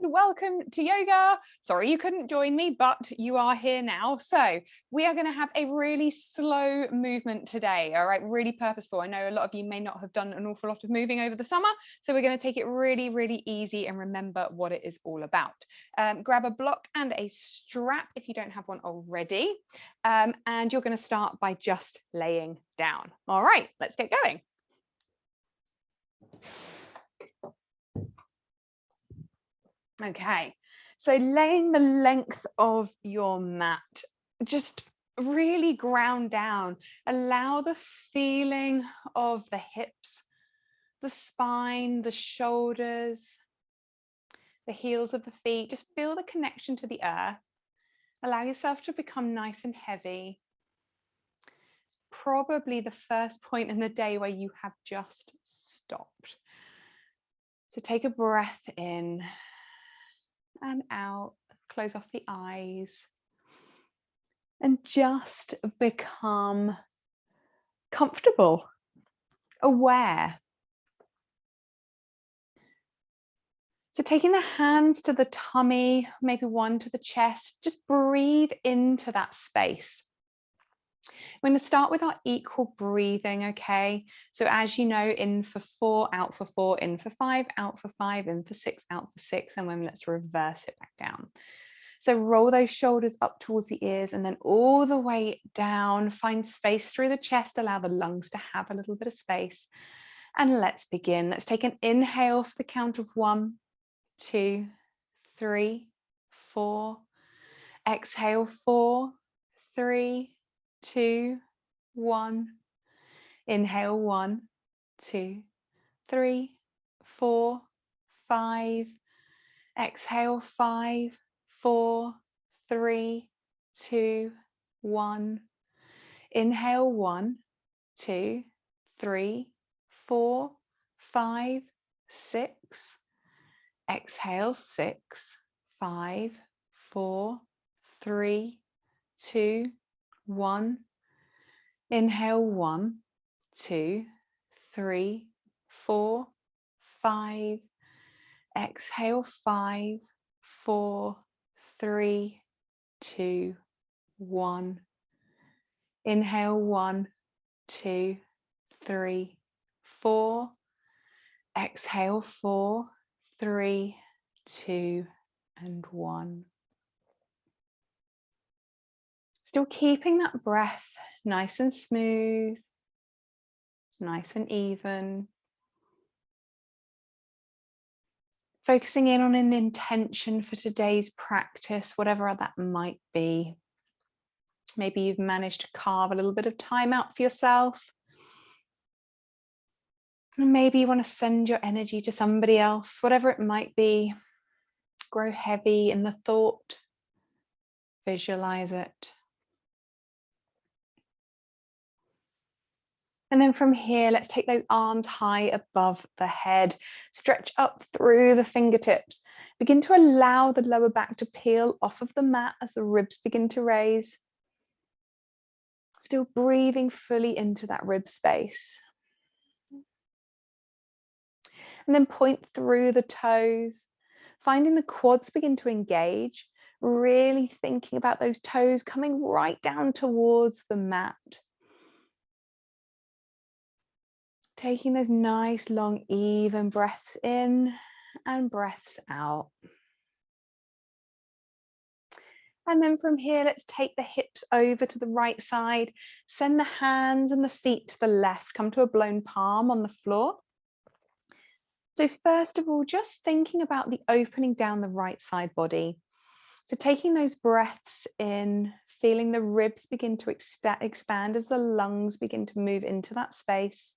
welcome to yoga. Sorry you couldn't join me, but you are here now. So we are going to have a really slow movement today. All right, really purposeful. I know a lot of you may not have done an awful lot of moving over the summer, so we're going to take it really, really easy and remember what it is all about. Grab a block and a strap if you don't have one already, and you're going to start by just laying down. All right, let's get going. Okay, so laying the length of your mat, just really ground down. Allow the feeling of the hips, the spine, the shoulders, the heels of the feet. Just feel the connection to the earth. Allow yourself to become nice and heavy. Probably the first point in the day where you have just stopped. So take a breath in and out, close off the eyes, and just become comfortable, aware. So taking the hands to the tummy, maybe one to the chest, just breathe into that space. We're going to start with our equal breathing, okay? So as you know, in for 4, out for 4, in for 5, out for 5, in for 6, out for 6, and then let's reverse it back down. So roll those shoulders up towards the ears and then all the way down. Find space through the chest, allow the lungs to have a little bit of space. And let's begin. Let's take an inhale for the count of 1, 2, 3, 4. Exhale, 4, 3, 2, 1. Inhale, 1, 2, 3, 4, 5. Exhale, 5, 4, 3, 2, 1. Inhale, 1, 2, 3, 4, 5, 6. Exhale, 6, 5, 4, 3, 2, 1. Inhale, 1, 2, 3, 4, 5. Exhale, 5, 4, 3, 2, 1. Inhale, 1, 2, 3, 4. Exhale, 4, 3, 2, and 1. Still keeping that breath nice and smooth, nice and even. Focusing in on an intention for today's practice, whatever that might be. Maybe you've managed to carve a little bit of time out for yourself. And maybe you want to send your energy to somebody else, whatever it might be. Grow heavy in the thought. Visualize it. And then from here, let's take those arms high above the head. Stretch up through the fingertips. Begin to allow the lower back to peel off of the mat as the ribs begin to raise. Still breathing fully into that rib space. And then point through the toes, finding the quads begin to engage, really thinking about those toes coming right down towards the mat. Taking those nice, long, even breaths in and breaths out. And then from here, let's take the hips over to the right side. Send the hands and the feet to the left. Come to a blown palm on the floor. So first of all, just thinking about the opening down the right side body. So taking those breaths in, feeling the ribs begin to expand as the lungs begin to move into that space.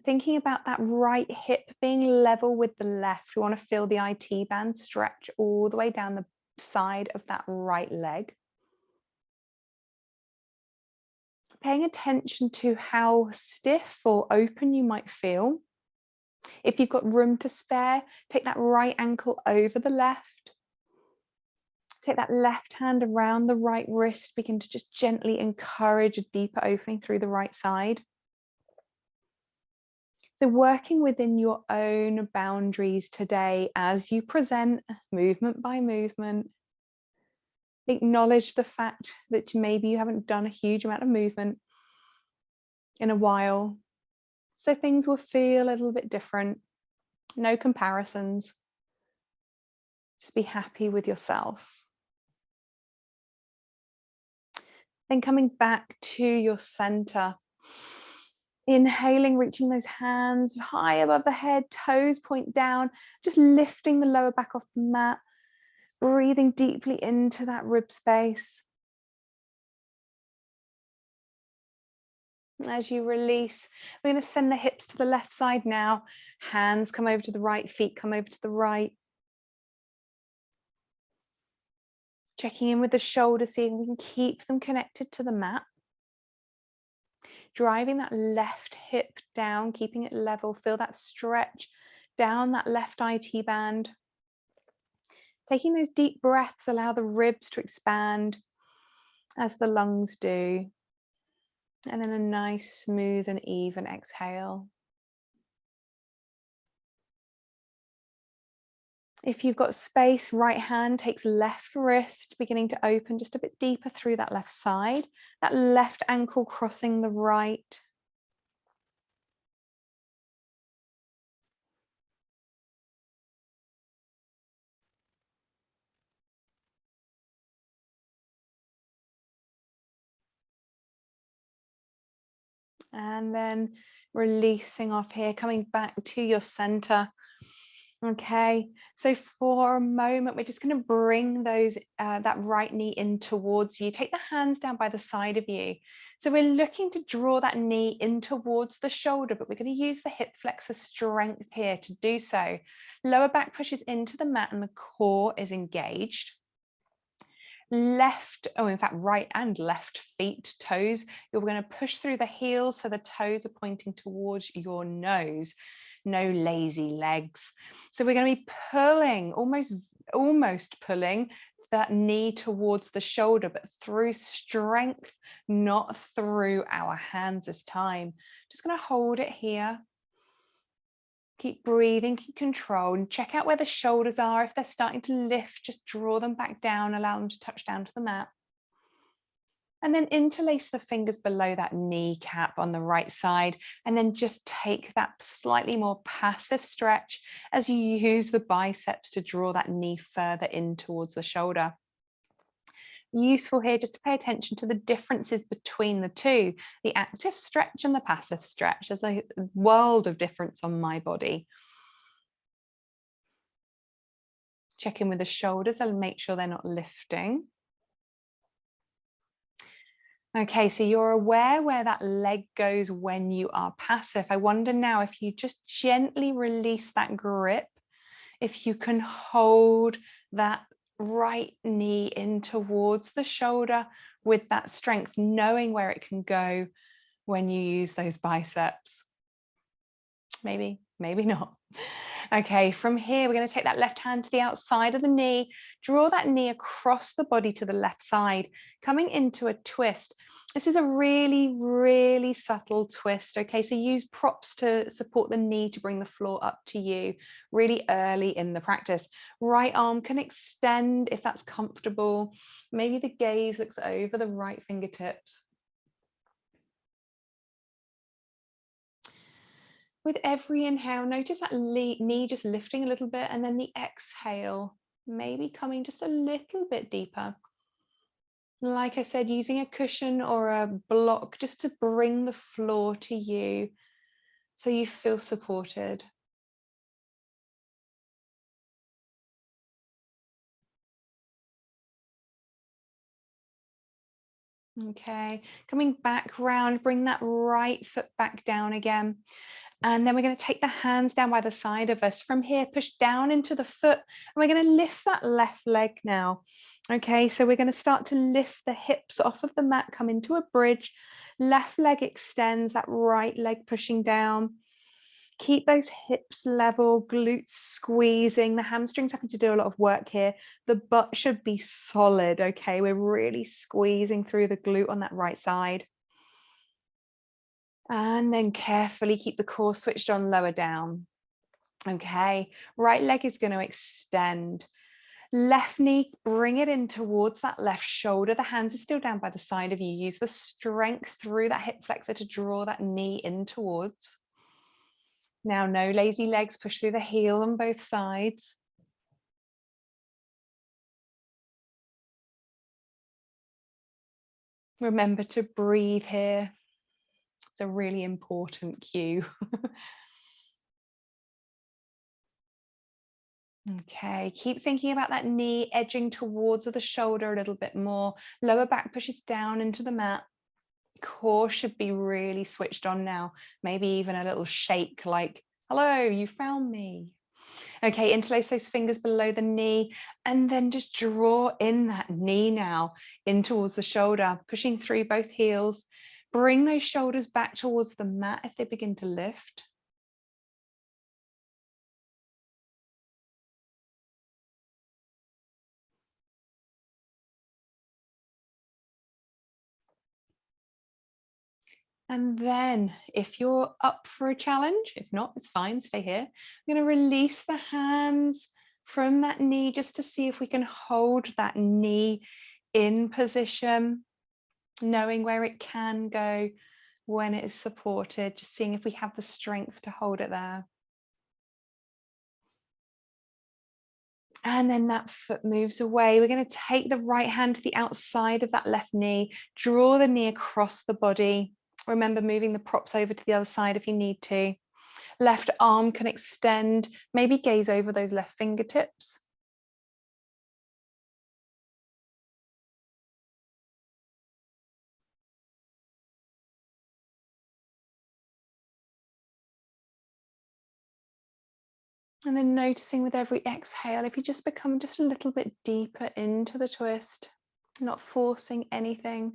Thinking about that right hip being level with the left. We want to feel the IT band stretch all the way down the side of that right leg. Paying attention to how stiff or open you might feel. If you've got room to spare, take that right ankle over the left. Take that left hand around the right wrist. Begin to just gently encourage a deeper opening through the right side. So working within your own boundaries today as you present movement by movement. Acknowledge the fact that maybe you haven't done a huge amount of movement in a while. So things will feel a little bit different. No comparisons. Just be happy with yourself. Then coming back to your center. Inhaling, reaching those hands high above the head, toes point down, just lifting the lower back off the mat, breathing deeply into that rib space. As you release, we're going to send the hips to the left side now. Hands come over to the right, feet come over to the right. Checking in with the shoulders, seeing if we can keep them connected to the mat. Driving that left hip down, keeping it level. Feel that stretch down that left IT band. Taking those deep breaths, allow the ribs to expand as the lungs do. And then a nice, smooth and even exhale. If you've got space, right hand takes left wrist, beginning to open just a bit deeper through that left side. That left ankle crossing the right. And then releasing off here, coming back to your center. Okay, so for a moment, we're just going to bring those that right knee in towards you. Take the hands down by the side of you. So we're looking to draw that knee in towards the shoulder, but we're going to use the hip flexor strength here to do so. Lower back pushes into the mat and the core is engaged. Right and left feet, toes, you're going to push through the heels so the toes are pointing towards your nose. No lazy legs. So we're going to be pulling, almost pulling that knee towards the shoulder, but through strength, not through our hands this time. Just going to hold it here. Keep breathing, keep control, and check out where the shoulders are. If they're starting to lift, just draw them back down, allow them to touch down to the mat. And then interlace the fingers below that kneecap on the right side, and then just take that slightly more passive stretch as you use the biceps to draw that knee further in towards the shoulder. Useful here just to pay attention to the differences between the two, the active stretch and the passive stretch. There's a world of difference on my body. Check in with the shoulders and make sure they're not lifting. Okay, so you're aware where that leg goes when you are passive. I wonder now if you just gently release that grip, if you can hold that right knee in towards the shoulder with that strength, knowing where it can go when you use those biceps. Maybe, maybe not. Okay, from here, we're going to take that left hand to the outside of the knee, draw that knee across the body to the left side, coming into a twist. This is a really, really subtle twist. Okay, so use props to support the knee to bring the floor up to you really early in the practice. Right arm can extend if that's comfortable. Maybe the gaze looks over the right fingertips. With every inhale, notice that knee just lifting a little bit, and then the exhale, maybe coming just a little bit deeper. Like I said, using a cushion or a block just to bring the floor to you so you feel supported. Okay, coming back round, bring that right foot back down again. And then we're going to take the hands down by the side of us. From here, push down into the foot, and we're going to lift that left leg now. Okay, so we're going to start to lift the hips off of the mat, come into a bridge. Left leg extends, that right leg pushing down. Keep those hips level, glutes squeezing, the hamstrings having to do a lot of work here. The butt should be solid, okay? We're really squeezing through the glute on that right side. And then carefully keep the core switched on, lower down. Okay, right leg is going to extend. Left knee, bring it in towards that left shoulder. The hands are still down by the side of you. Use the strength through that hip flexor to draw that knee in towards. Now, no lazy legs, push through the heel on both sides. Remember to breathe here. It's a really important cue. Okay, keep thinking about that knee edging towards the shoulder a little bit more. Lower back pushes down into the mat. Core should be really switched on now. Maybe even a little shake like, hello, you found me. Okay, interlace those fingers below the knee and then just draw in that knee now in towards the shoulder, pushing through both heels. Bring those shoulders back towards the mat if they begin to lift. And then if you're up for a challenge, if not, it's fine, stay here. I'm going to release the hands from that knee just to see if we can hold that knee in position, knowing where it can go when it is supported, just seeing if we have the strength to hold it there. And then that foot moves away. We're going to take the right hand to the outside of that left knee, draw the knee across the body. Remember moving the props over to the other side if you need to. Left arm can extend, maybe gaze over those left fingertips. And then noticing with every exhale, if you just become just a little bit deeper into the twist, not forcing anything,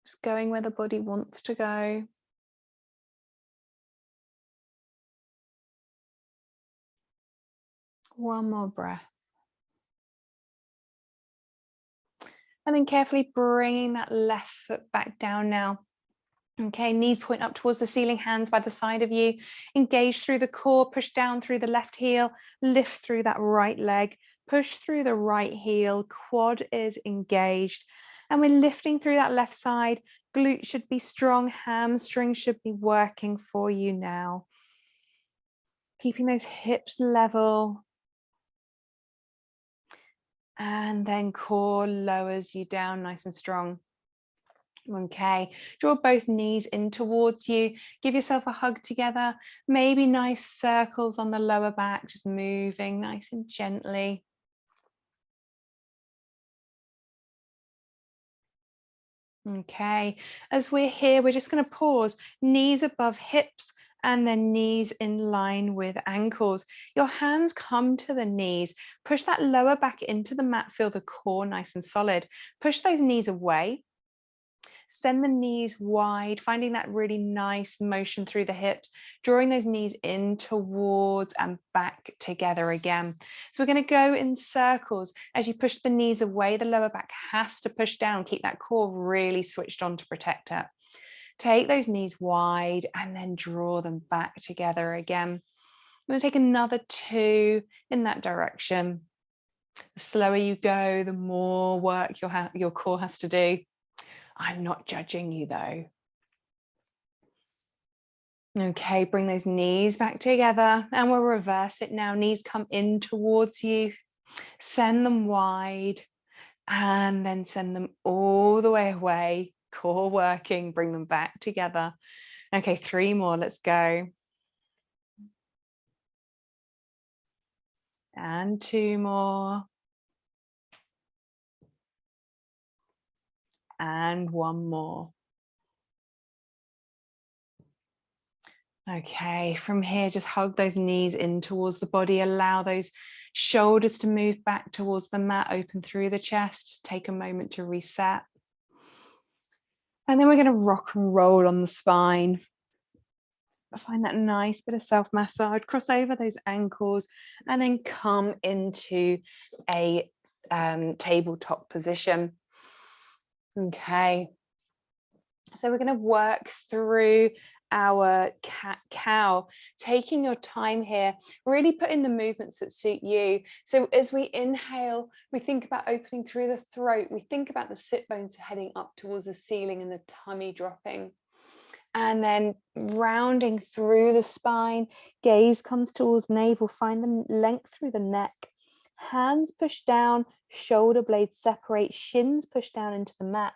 just going where the body wants to go. One more breath. And then carefully bringing that left foot back down now. Okay, knees point up towards the ceiling, hands by the side of you. Engage through the core, push down through the left heel, lift through that right leg, push through the right heel, quad is engaged. And we're lifting through that left side. Glute should be strong, hamstring should be working for you now. Keeping those hips level. And then core lowers you down nice and strong. Okay, draw both knees in towards you. Give yourself a hug together. Maybe nice circles on the lower back, just moving nice and gently. Okay, as we're here, we're just going to pause, knees above hips and then knees in line with ankles. Your hands come to the knees. Push that lower back into the mat, feel the core nice and solid. Push those knees away. Send the knees wide, finding that really nice motion through the hips, drawing those knees in towards and back together again. So we're going to go in circles. As you push the knees away, the lower back has to push down. Keep that core really switched on to protect it. Take those knees wide and then draw them back together again. I'm going to take another 2 in that direction. The slower you go, the more work your core has to do. I'm not judging you though. Okay, bring those knees back together and we'll reverse it now. Knees come in towards you, send them wide and then send them all the way away. Core working, bring them back together. Okay, 3 more, let's go. And 2 more. And 1 more. Okay, from here, just hug those knees in towards the body. Allow those shoulders to move back towards the mat, open through the chest. Just take a moment to reset. And then we're going to rock and roll on the spine. Find that nice bit of self-massage. Cross over those ankles and then come into a tabletop position. Okay. So we're going to work through our cat-cow, taking your time here, really put in the movements that suit you. So as we inhale, we think about opening through the throat. We think about the sit bones heading up towards the ceiling and the tummy dropping. And then rounding through the spine, gaze comes towards navel, find the length through the neck. Hands push down, shoulder blades separate, shins push down into the mat.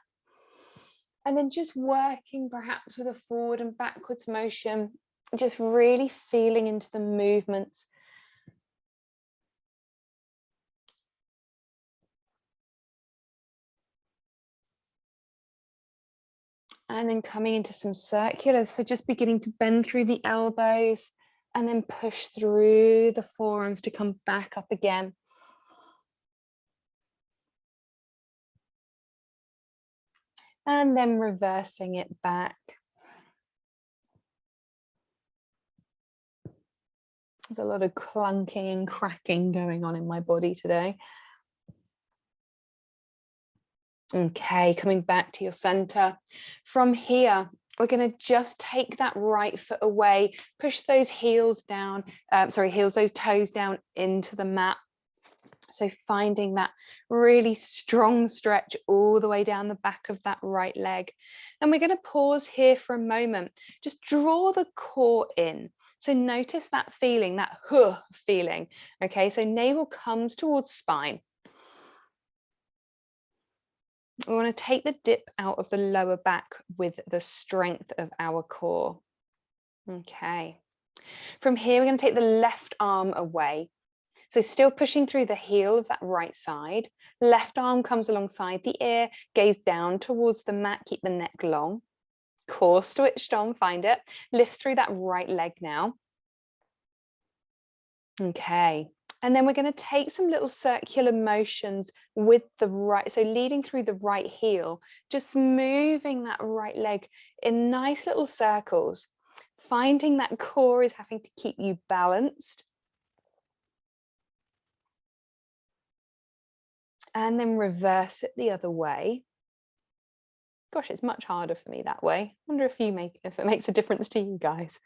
And then just working perhaps with a forward and backwards motion, just really feeling into the movements. And then coming into some circulars. So just beginning to bend through the elbows and then push through the forearms to come back up again. And then reversing it back. There's a lot of clunking and cracking going on in my body today. Okay, coming back to your center. From here, we're going to just take that right foot away, push those heels down, those toes down into the mat. So finding that really strong stretch all the way down the back of that right leg. And we're going to pause here for a moment. Just draw the core in. So notice that feeling, that huh feeling. Okay, so navel comes towards spine. We want to take the dip out of the lower back with the strength of our core. Okay. From here, we're going to take the left arm away. So still pushing through the heel of that right side. Left arm comes alongside the ear, gaze down towards the mat, keep the neck long. Core switched on, find it. Lift through that right leg now. Okay. And then we're going to take some little circular motions with the right, so leading through the right heel, just moving that right leg in nice little circles, finding that core is having to keep you balanced. And then reverse it the other way. Gosh, it's much harder for me that way. I wonder if it makes a difference to you guys.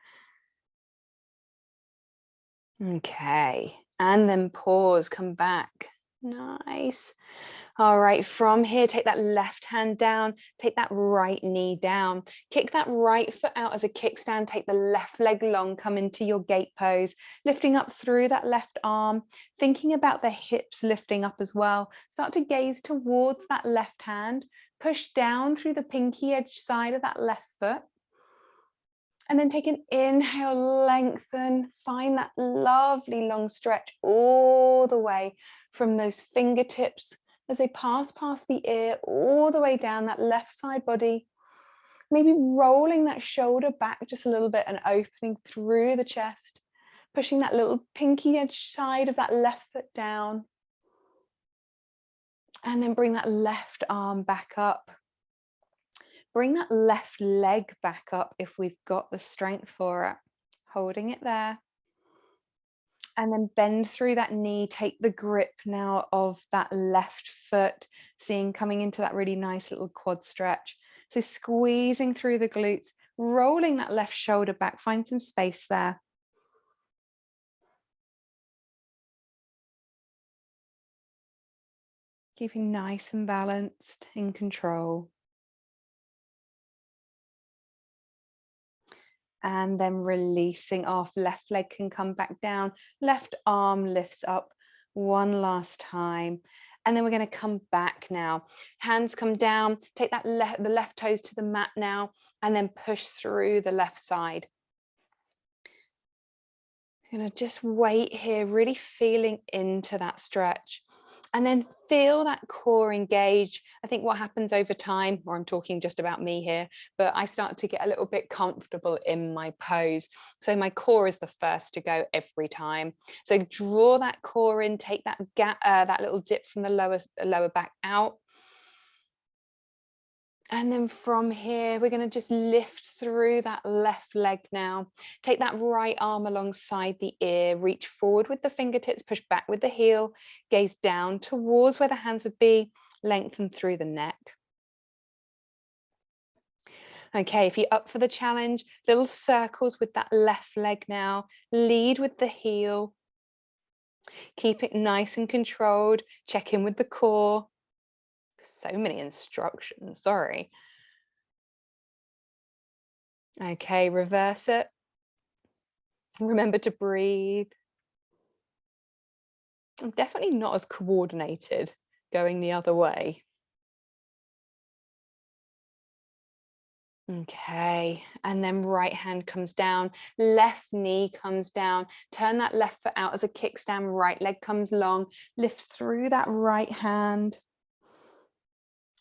Okay, and then pause, come back. Nice. All right, from here, take that left hand down, take that right knee down, kick that right foot out as a kickstand, take the left leg long, come into your gate pose, lifting up through that left arm, thinking about the hips lifting up as well. Start to gaze towards that left hand, push down through the pinky edge side of that left foot. And then take an inhale, lengthen, find that lovely long stretch all the way from those fingertips as they pass past the ear all the way down that left side body. Maybe rolling that shoulder back just a little bit and opening through the chest, pushing that little pinky edge side of that left foot down. And then bring that left arm back up. Bring that left leg back up if we've got the strength for it, holding it there. And then bend through that knee, take the grip now of that left foot, seeing coming into that really nice little quad stretch. So squeezing through the glutes, rolling that left shoulder back, find some space there. Keeping nice and balanced, in control. And then releasing off, left leg can come back down, left arm lifts up one last time. And then we're going to come back now. Hands come down, take that the left toes to the mat now, and then push through the left side. I'm going to just wait here, really feeling into that stretch. And then feel that core engage. I think what happens over time, or I'm talking just about me here, but I start to get a little bit comfortable in my pose. So my core is the first to go every time. So draw that core in, take that gap, that little dip from the lower back out. And then from here, we're going to just lift through that left leg now. Take that right arm alongside the ear, reach forward with the fingertips, push back with the heel, gaze down towards where the hands would be, lengthen through the neck. Okay, if you're up for the challenge, little circles with that left leg now. Lead with the heel. Keep it nice and controlled. Check in with the core. So many instructions, sorry. Okay, reverse it. Remember to breathe. I'm definitely not as coordinated going the other way. Okay, and then right hand comes down, left knee comes down, turn that left foot out as a kickstand, right leg comes long, lift through that right hand,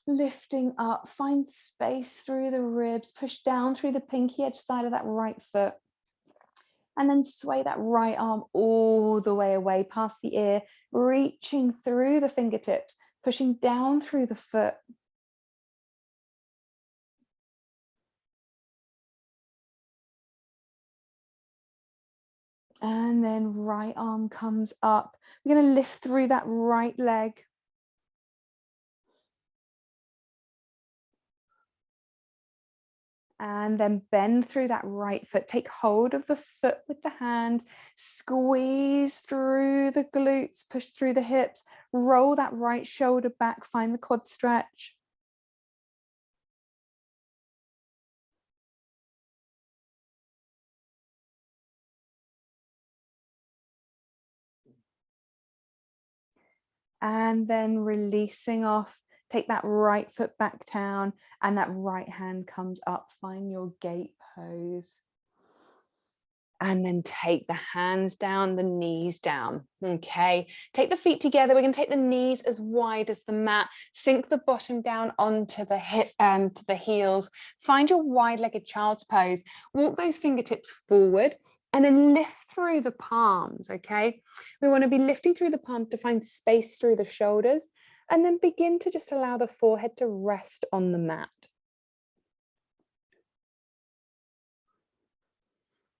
lifting up, find space through the ribs, push down through the pinky edge side of that right foot, and then sway that right arm all the way away past the ear, reaching through the fingertips, pushing down through the foot. And then right arm comes up. We're going to lift through that right leg. And then bend through that right foot. Take hold of the foot with the hand. Squeeze through the glutes, push through the hips. Roll that right shoulder back, find the quad stretch. And then releasing off, take that right foot back down and that right hand comes up. Find your gate pose. And then take the hands down, the knees down. Okay, take the feet together. We're going to take the knees as wide as the mat. Sink the bottom down onto the hip, to the heels. Find your wide-legged child's pose. Walk those fingertips forward and then lift through the palms. Okay, we want to be lifting through the palms to find space through the shoulders, and then begin to just allow the forehead to rest on the mat.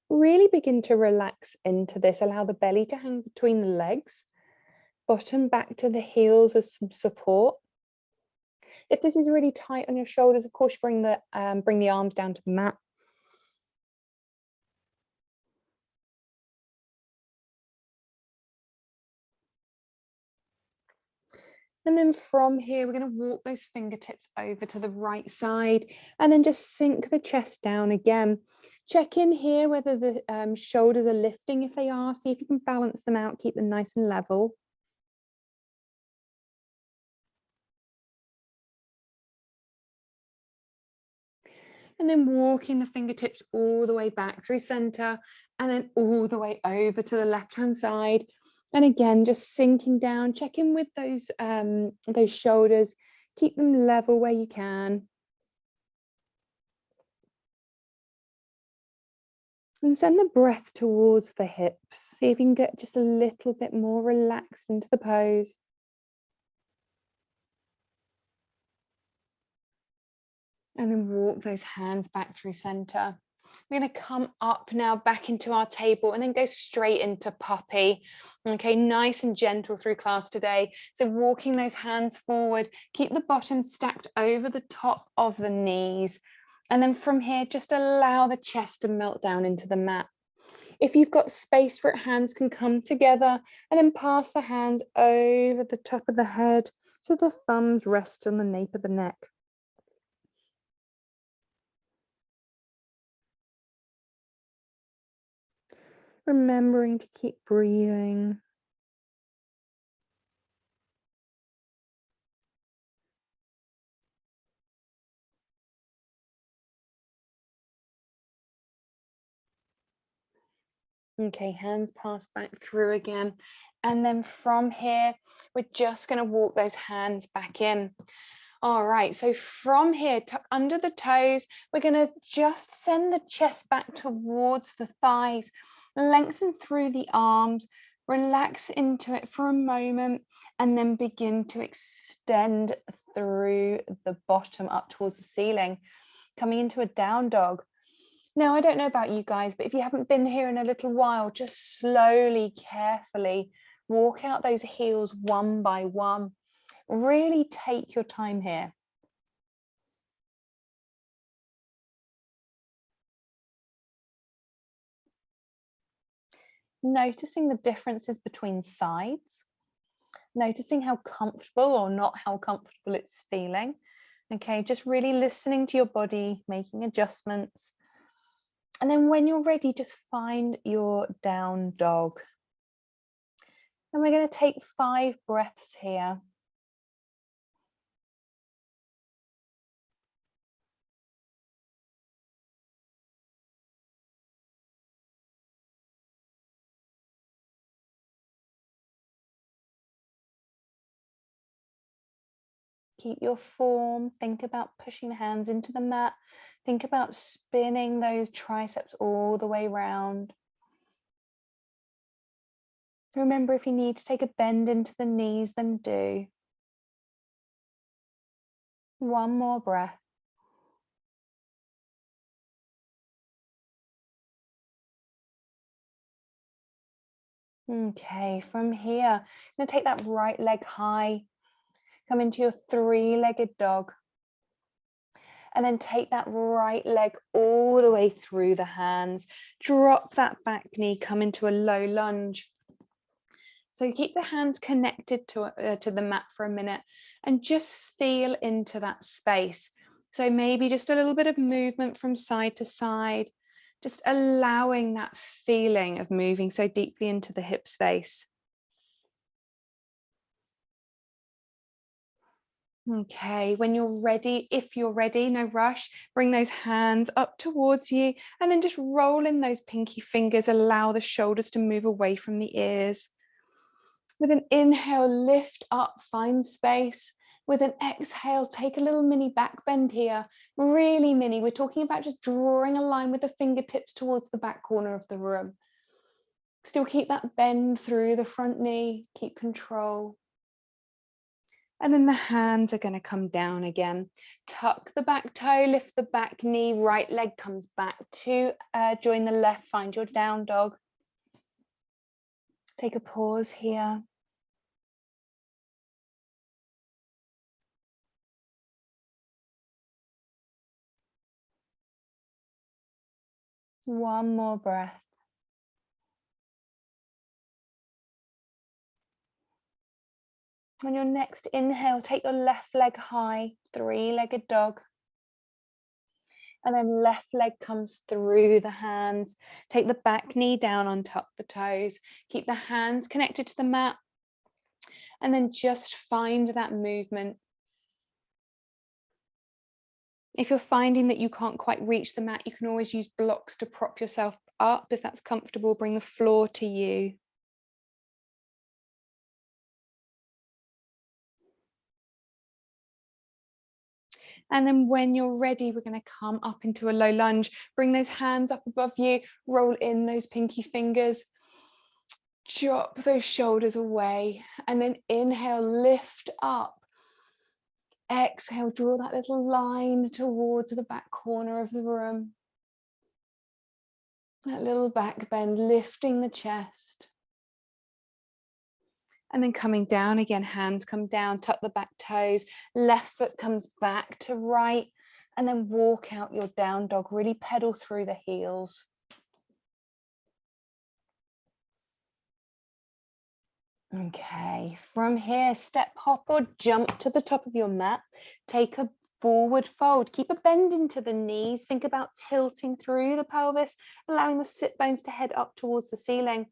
Really begin to relax into this. Allow the belly to hang between the legs, bottom back to the heels as some support. If this is really tight on your shoulders, of course, bring the arms down to the mat. And then from here, we're going to walk those fingertips over to the right side and then just sink the chest down again. Check in here whether the shoulders are lifting. If they are, see if you can balance them out, keep them nice and level. And then walking the fingertips all the way back through center and then all the way over to the left-hand side. And again, just sinking down, check in with those shoulders, keep them level where you can. And send the breath towards the hips. See if you can get just a little bit more relaxed into the pose. And then walk those hands back through center. We're going to come up now back into our table and then go straight into puppy. Okay, nice and gentle through class today. So walking those hands forward, keep the bottom stacked over the top of the knees. And then from here, just allow the chest to melt down into the mat. If you've got space for it, hands can come together and then pass the hands over the top of the head so the thumbs rest on the nape of the neck. Remembering to keep breathing. Okay, hands pass back through again. And then from here, we're just going to walk those hands back in. All right, so from here, tuck under the toes, we're going to just send the chest back towards the thighs, lengthen through the arms, relax into it for a moment, and then begin to extend through the bottom up towards the ceiling, coming into a down dog. Now, I don't know about you guys, but if you haven't been here in a little while, just slowly, carefully walk out those heels one by one. Really take your time here. noticing the differences between sides, noticing how comfortable or not how comfortable it's feeling. Okay, just really listening to your body, making adjustments. And then when you're ready, just find your down dog. And we're going to take 5 breaths here. Keep your form. Think about pushing the hands into the mat. Think about spinning those triceps all the way round. Remember, if you need to take a bend into the knees, then do. One more breath. Okay, from here, I'm going to take that right leg high. Come into your 3-legged dog. And then take that right leg all the way through the hands. Drop that back knee, come into a low lunge. So keep the hands connected to the mat for a minute and just feel into that space. So maybe just a little bit of movement from side to side, just allowing that feeling of moving so deeply into the hip space. Okay, when you're ready, if you're ready, no rush, bring those hands up towards you and then just roll in those pinky fingers, allow the shoulders to move away from the ears. With an inhale, lift up, find space. With an exhale, take a little mini back bend here, really mini. We're talking about just drawing a line with the fingertips towards the back corner of the room. Still keep that bend through the front knee, keep control. And then the hands are going to come down again. Tuck the back toe, lift the back knee, right leg comes back to join the left, find your down dog. Take a pause here. One more breath. On your next inhale, take your left leg high, 3-legged dog. And then left leg comes through the hands. Take the back knee down on top the toes. Keep the hands connected to the mat. And then just find that movement. If you're finding that you can't quite reach the mat, you can always use blocks to prop yourself up. If that's comfortable, bring the floor to you. And then when you're ready, we're going to come up into a low lunge. Bring those hands up above you, roll in those pinky fingers. Drop those shoulders away. And then inhale, lift up. Exhale, draw that little line towards the back corner of the room. That little back bend, lifting the chest. And then coming down again, hands come down, tuck the back toes, left foot comes back to right, and then walk out your down dog, really pedal through the heels. Okay, from here, step, hop or jump to the top of your mat. Take a forward fold, keep a bend into the knees. Think about tilting through the pelvis, allowing the sit bones to head up towards the ceiling.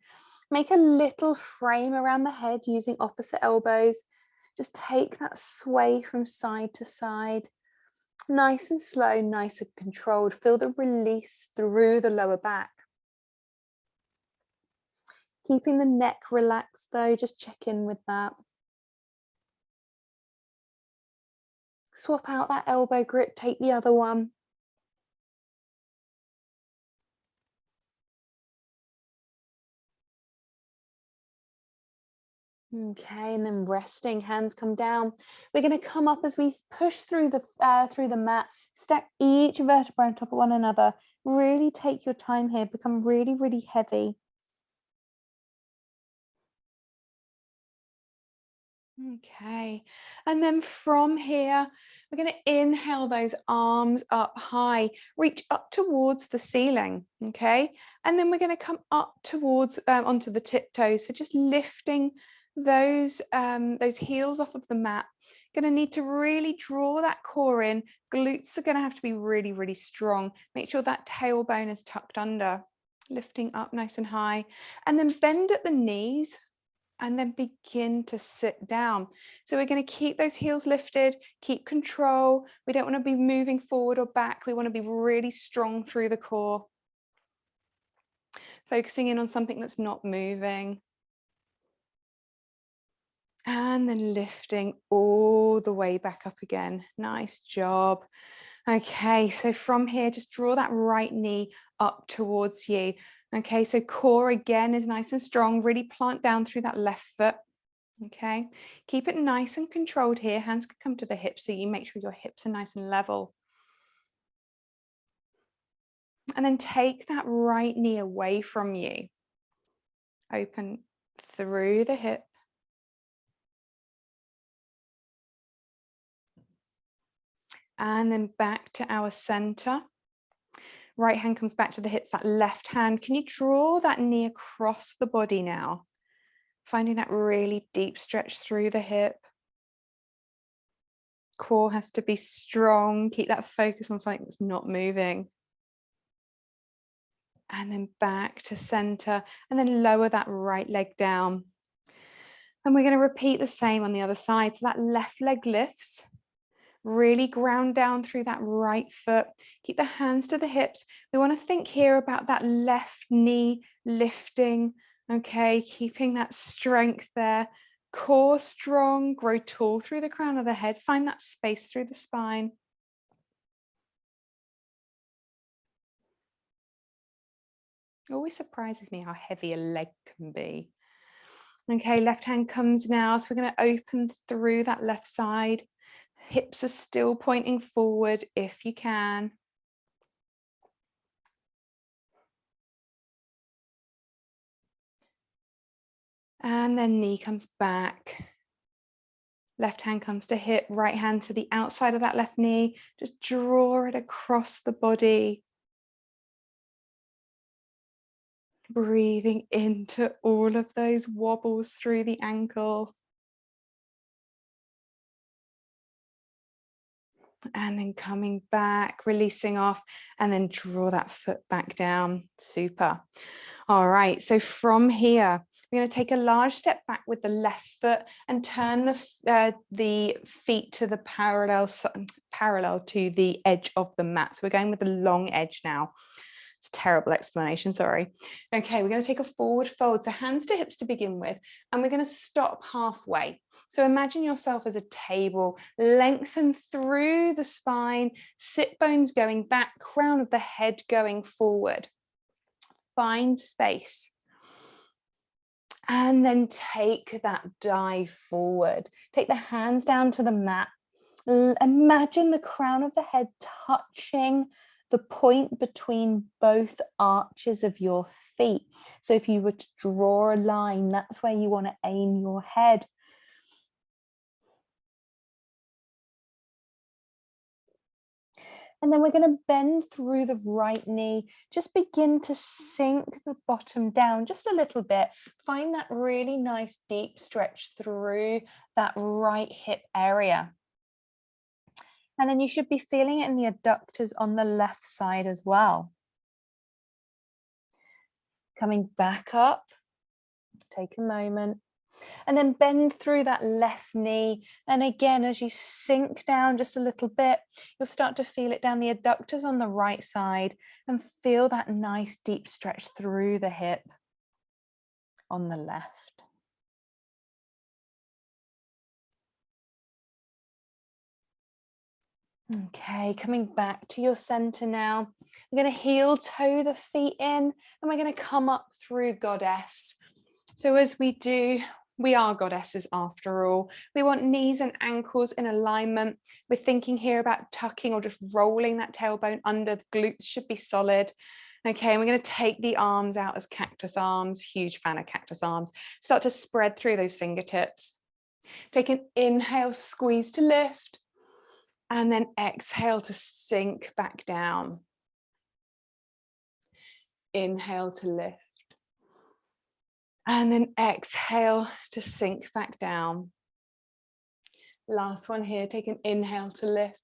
Make a little frame around the head using opposite elbows. Just take that sway from side to side. Nice and slow, nice and controlled. Feel the release through the lower back. Keeping the neck relaxed though, just check in with that. Swap out that elbow grip, take the other one. Okay, and then resting, hands come down. We're going to come up as we push through the mat, stack each vertebra on top of one another. Really take your time here, become really, really heavy. Okay, and then from here, We're going to inhale those arms up high, reach up towards the ceiling, okay? And then we're going to come up towards onto the tiptoes. So just lifting those heels off of the mat. Going to need to really draw that core in. Glutes are going to have to be really, really strong. Make sure that tailbone is tucked under. Lifting up nice and high. And then bend at the knees. And then begin to sit down. So we're going to keep those heels lifted, keep control. We don't want to be moving forward or back. We want to be really strong through the core. Focusing in on something that's not moving. And then lifting all the way back up again. Nice job. Okay, so from here, just draw that right knee up towards you. Okay, so core again is nice and strong. Really plant down through that left foot. Okay, keep it nice and controlled here. Hands can come to the hips, so you make sure your hips are nice and level. And then take that right knee away from you. Open through the hip. And then back to our center. Right hand comes back to the hips, that left hand. Can you draw that knee across the body now? Finding that really deep stretch through the hip. Core has to be strong. Keep that focus on something that's not moving. And then back to center, and then lower that right leg down. And we're going to repeat the same on the other side. So that left leg lifts. Really ground down through that right foot. Keep the hands to the hips. We want to think here about that left knee lifting. Okay, keeping that strength there. Core strong, grow tall through the crown of the head. Find that space through the spine. It always surprises me how heavy a leg can be. Okay, left hand comes now. So we're going to open through that left side. Hips are still pointing forward if you can. And then knee comes back. Left hand comes to hip, right hand to the outside of that left knee. Just draw it across the body. Breathing into all of those wobbles through the ankle. And then coming back, releasing off, and then draw that foot back down. Super. All right, so from here, we're going to take a large step back with the left foot and turn the feet to the parallel to the edge of the mat. So we're going with the long edge now. It's a terrible explanation, sorry. Okay, we're going to take a forward fold. So hands to hips to begin with, and we're going to stop halfway. So imagine yourself as a table, lengthen through the spine, sit bones going back, crown of the head going forward. Find space. And then take that dive forward. Take the hands down to the mat. Imagine the crown of the head touching the point between both arches of your feet. So if you were to draw a line, that's where you want to aim your head. And then we're going to bend through the right knee. Just begin to sink the bottom down just a little bit. Find that really nice deep stretch through that right hip area. And then you should be feeling it in the adductors on the left side as well. Coming back up, take a moment. And then bend through that left knee. And again, as you sink down just a little bit, you'll start to feel it down the adductors on the right side and feel that nice deep stretch through the hip on the left. Okay, coming back to your center now. We're going to heel toe the feet in, and we're going to come up through goddess. So as we do, we are goddesses after all. We want knees and ankles in alignment. We're thinking here about tucking or just rolling that tailbone under. The glutes should be solid. Okay, and we're going to take the arms out as cactus arms. Huge fan of cactus arms. Start to spread through those fingertips. Take an inhale, squeeze to lift. And then exhale to sink back down. Inhale to lift. And then exhale to sink back down. Last one here, take an inhale to lift.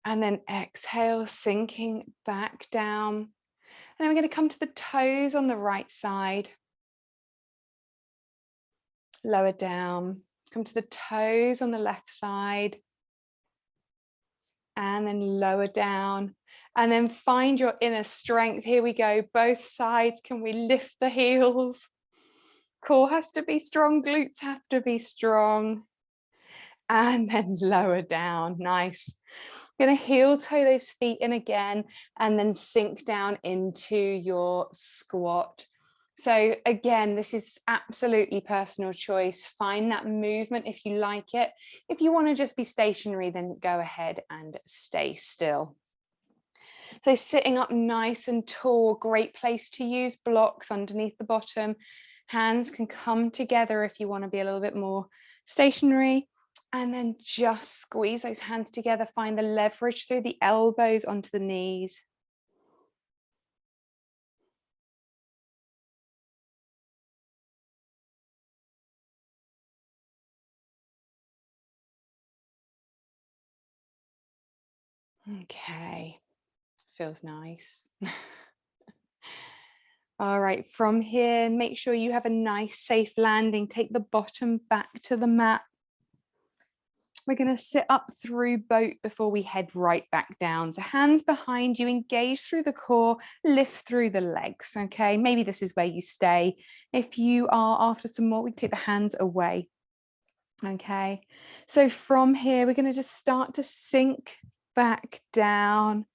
And then exhale, sinking back down. And then we're going to come to the toes on the right side. Lower down. Come to the toes on the left side. And then lower down. And then find your inner strength. Here we go. Both sides. Can we lift the heels? Core has to be strong. Glutes have to be strong. And then lower down. Nice. Going to heel toe those feet in again and then sink down into your squat. So again, this is absolutely personal choice. Find that movement if you like it. If you want to just be stationary, then go ahead and stay still. So sitting up nice and tall, great place to use blocks underneath the bottom. Hands can come together if you want to be a little bit more stationary. And then just squeeze those hands together. Find the leverage through the elbows onto the knees. Okay, feels nice. All right, from here, make sure you have a nice safe landing. Take the bottom back to the mat. We're going to sit up through boat before we head right back down. So hands behind you, engage through the core, lift through the legs. Okay, maybe this is where you stay. If you are after some more, we can take the hands away. Okay, so from here, we're going to just start to sink back down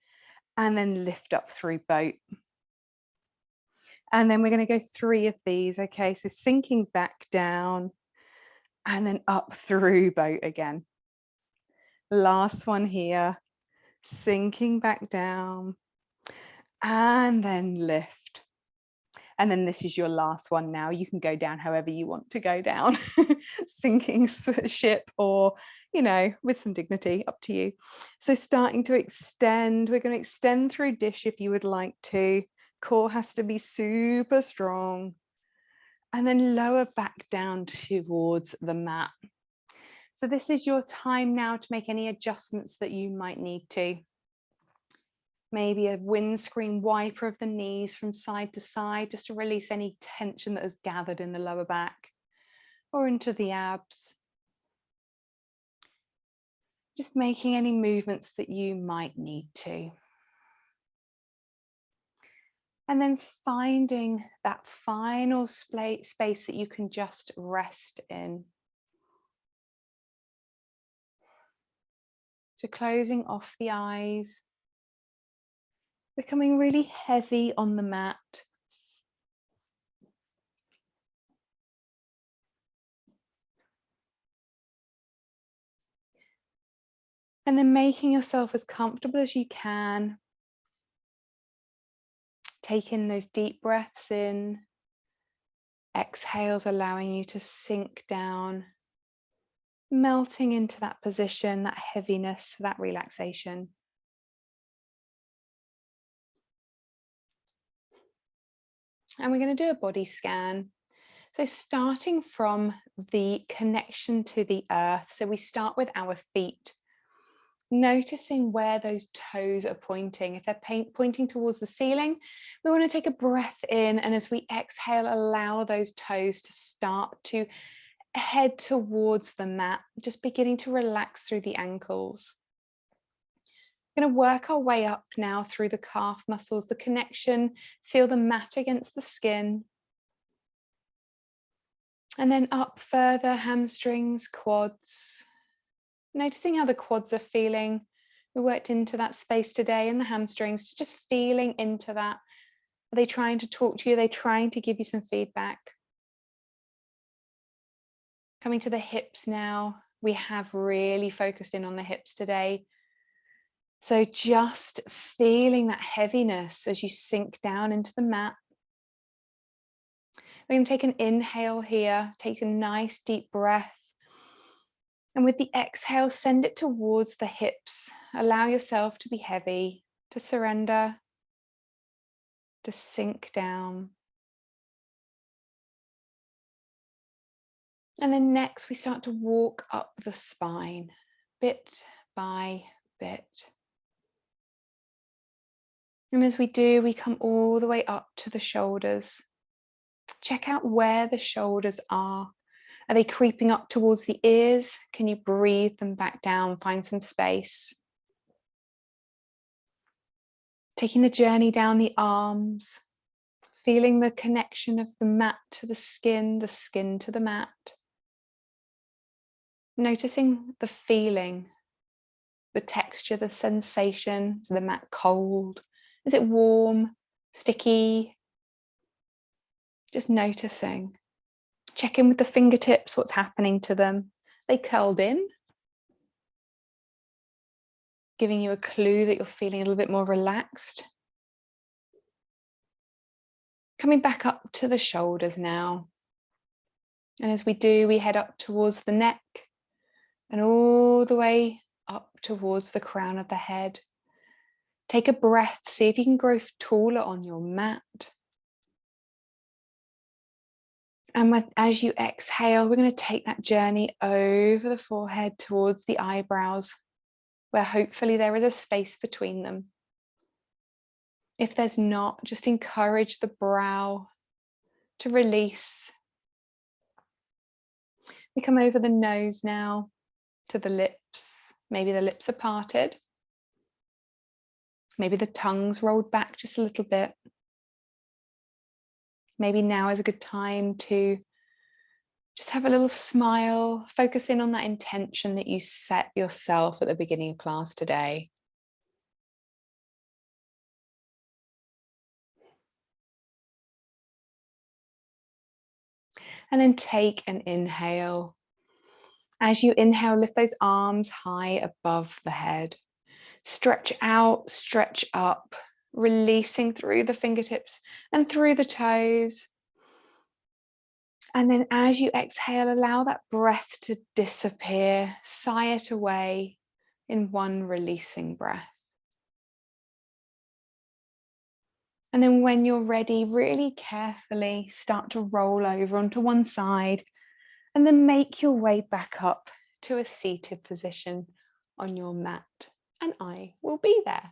and then lift up through boat. And then we're going to go 3 of these. Okay, so sinking back down and then up through boat again. Last one here, sinking back down and then lift. And then this is your last one now. You can go down however you want to go down, sinking ship or, you know, with some dignity, up to you. So starting to extend, we're going to extend through dish if you would like to. Core has to be super strong. And then lower back down towards the mat. So this is your time now to make any adjustments that you might need to. Maybe a windscreen wiper of the knees from side to side, just to release any tension that has gathered in the lower back or into the abs. Just making any movements that you might need to. And then finding that final space that you can just rest in. So closing off the eyes. Becoming really heavy on the mat. And then making yourself as comfortable as you can. Take in those deep breaths in. Exhales allowing you to sink down. Melting into that position, that heaviness, that relaxation. And we're going to do a body scan. So starting from the connection to the earth. So we start with our feet. Noticing where those toes are pointing. If they're pointing towards the ceiling, we want to take a breath in, and as we exhale, allow those toes to start to head towards the mat, just beginning to relax through the ankles. We're going to work our way up now through the calf muscles, the connection, feel the mat against the skin. And then up further, hamstrings, quads. Noticing how the quads are feeling. We worked into that space today in the hamstrings, just feeling into that. Are they trying to talk to you? Are they trying to give you some feedback? Coming to the hips now. We have really focused in on the hips today. So just feeling that heaviness as you sink down into the mat. We're going to take an inhale here. Take a nice deep breath. And with the exhale, send it towards the hips. Allow yourself to be heavy, to surrender, to sink down. And then next, we start to walk up the spine, bit by bit. And as we do, we come all the way up to the shoulders. Check out where the shoulders are. Are they creeping up towards the ears? Can you breathe them back down, find some space? Taking the journey down the arms, feeling the connection of the mat to the skin to the mat. Noticing the feeling, the texture, the sensation. Is the mat cold? Is it warm, sticky? Just noticing. Check in with the fingertips, what's happening to them. They curled in, giving you a clue that you're feeling a little bit more relaxed. Coming back up to the shoulders now. And as we do, we head up towards the neck and all the way up towards the crown of the head. Take a breath, see if you can grow taller on your mat. And as you exhale, we're going to take that journey over the forehead towards the eyebrows, where hopefully there is a space between them. If there's not, just encourage the brow to release. We come over the nose now to the lips. Maybe the lips are parted. Maybe the tongue's rolled back just a little bit. Maybe now is a good time to just have a little smile, focus in on that intention that you set yourself at the beginning of class today. And then take an inhale. As you inhale, lift those arms high above the head. Stretch out, stretch up, releasing through the fingertips and through the toes. And then as you exhale, allow that breath to disappear, sigh it away in one releasing breath. And then when you're ready, really carefully start to roll over onto one side and then make your way back up to a seated position on your mat. And I will be there.